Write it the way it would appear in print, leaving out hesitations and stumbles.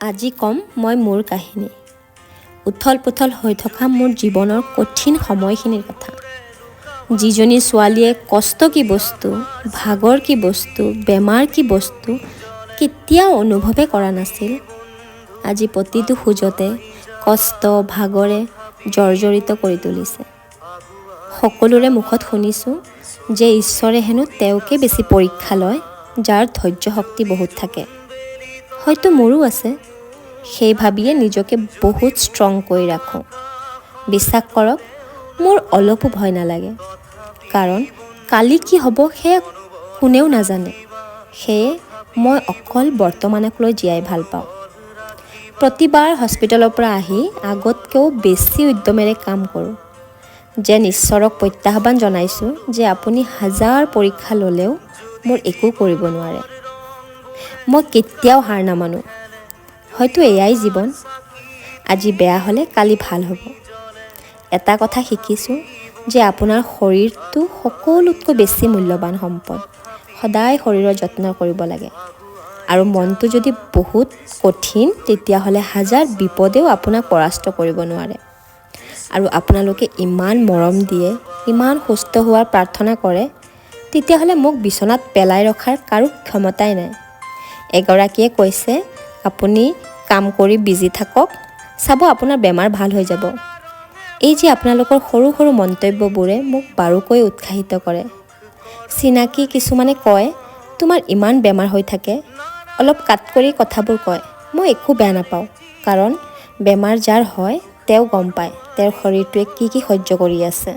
আজি কম মই মোৰ কাহিনী উথল পুথল হৈ থকা মোৰ জীৱনৰ কঠিন সময়খিনিৰ কথা। যিজনী ছোৱালীয়ে কষ্ট কি বস্তু, ভাগৰ কি বস্তু, বেমাৰ কি বস্তু কেতিয়াও অনুভৱে কৰা নাছিল, আজি প্ৰতিটো খোজতে কষ্ট ভাগৰে জৰ্জৰিত কৰি তুলিছে। সকলোৰে মুখত শুনিছোঁ যে ঈশ্বৰে হেনো তেওঁকে বেছি পৰীক্ষা লয় যাৰ ধৈৰ্য শক্তি বহুত থাকে। হয়তো মোৰো আছে, সেই ভাবিয়ে নিজকে বহুত ষ্ট্ৰং কৰি ৰাখোঁ। বিশ্বাস কৰক, মোৰ অলপো ভয় নালাগে, কাৰণ কালি কি হ'ব সেয়া কোনেও নাজানে। সেয়ে মই অকল বৰ্তমানক লৈ জীয়াই ভাল পাওঁ। প্ৰতিবাৰ হস্পিটেলৰ পৰা আহি আগতকৈও বেছি উদ্যমেৰে কাম কৰোঁ, যেন ঈশ্বৰক প্ৰত্যাহ্বান জনাইছোঁ যে আপুনি হাজাৰ পৰীক্ষা ল'লেও মোৰ একো কৰিব নোৱাৰে। মই কেতিয়াও হাৰ নামানো। হয়তো এয়াই জীৱন, আজি বেয়া হ'লে কালি ভাল হ'ব। এটা কথা শিকিছোঁ যে আপোনাৰ শৰীৰটো সকলোতকৈ বেছি মূল্যৱান সম্পদ। সদায় শৰীৰৰ যত্ন কৰিব লাগে। আৰু মনটো যদি বহুত কঠিন, তেতিয়াহ'লে হাজাৰ বিপদেও আপোনাক পৰাস্ত কৰিব নোৱাৰে। আৰু আপোনালোকে ইমান মৰম দিয়ে, ইমান সুস্থ হোৱাৰ প্ৰাৰ্থনা কৰে, তেতিয়াহ'লে মোক বিচনাত পেলাই ৰখাৰ কাৰো ক্ষমতাই নাই। এগৰাকীয়ে কৈছে, আপুনি কাম কৰি বিজি থাকক, চাব আপোনাৰ বেমাৰ ভাল হৈ যাব। এই যে আপোনালোকৰ সৰু সৰু মন্তব্যবোৰে মোক বাৰুকৈ উৎসাহিত কৰে। চিনাকি কিছুমানে কয়, তোমাৰ ইমান বেমাৰ হৈ থাকে, অলপ কাট কৰি কথাবোৰ কয়। মই একো বেয়া নাপাওঁ, কাৰণ বেমাৰ যাৰ হয় তেওঁ গম পায় তেওঁৰ শৰীৰটোৱে কি সহ্য কৰি আছে।